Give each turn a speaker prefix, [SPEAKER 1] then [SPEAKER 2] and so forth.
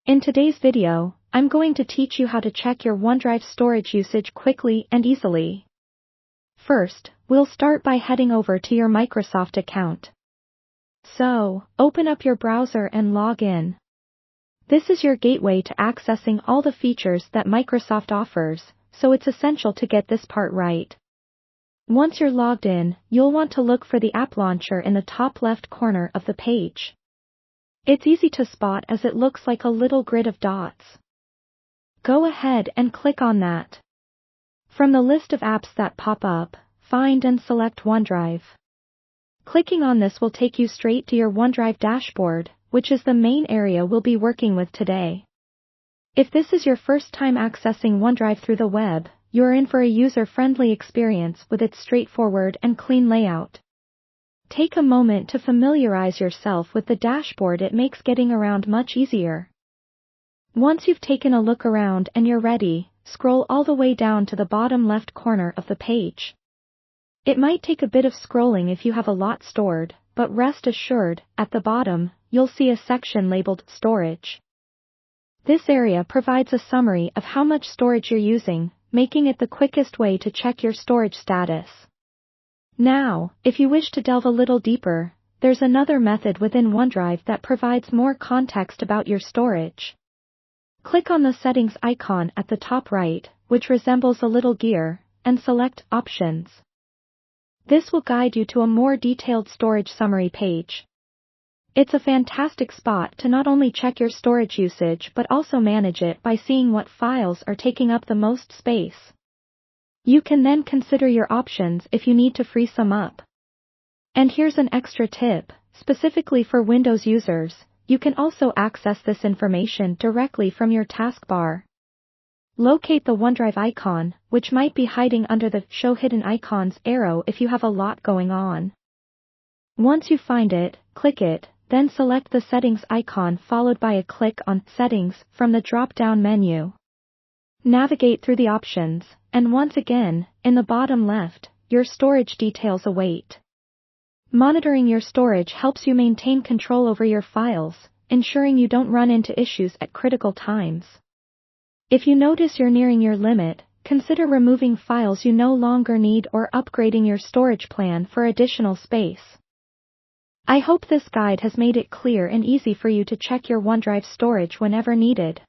[SPEAKER 1] In today's video, I'm going to teach you how to check your OneDrive storage usage quickly and easily. First, we'll start by heading over to your Microsoft account. So, open up your browser and log in. This is your gateway to accessing all the features that Microsoft offers, so it's essential to get this part right. Once you're logged in, you'll want to look for the app launcher in the top left corner of the page. It's easy to spot as it looks like a little grid of dots. Go ahead and click on that. From the list of apps that pop up, find and select OneDrive. Clicking on this will take you straight to your OneDrive dashboard, which is the main area we'll be working with today. If this is your first time accessing OneDrive through the web, you're in for a user-friendly experience with its straightforward and clean layout. Take a moment to familiarize yourself with the dashboard. It makes getting around much easier. Once you've taken a look around and you're ready, scroll all the way down to the bottom left corner of the page. It might take a bit of scrolling if you have a lot stored, but rest assured, at the bottom, you'll see a section labeled Storage. This area provides a summary of how much storage you're using, making it the quickest way to check your storage status. Now, if you wish to delve a little deeper, there's another method within OneDrive that provides more context about your storage. Click on the settings icon at the top right, which resembles a little gear, and select Options. This will guide you to a more detailed storage summary page. It's a fantastic spot to not only check your storage usage but also manage it by seeing what files are taking up the most space. You can then consider your options if you need to free some up. And here's an extra tip, specifically for Windows users, you can also access this information directly from your taskbar. Locate the OneDrive icon, which might be hiding under the Show Hidden Icons arrow if you have a lot going on. Once you find it, click it, then select the Settings icon followed by a click on Settings from the drop-down menu. Navigate through the options, and once again, in the bottom left, your storage details await. Monitoring your storage helps you maintain control over your files, ensuring you don't run into issues at critical times. If you notice you're nearing your limit, consider removing files you no longer need or upgrading your storage plan for additional space. I hope this guide has made it clear and easy for you to check your OneDrive storage whenever needed.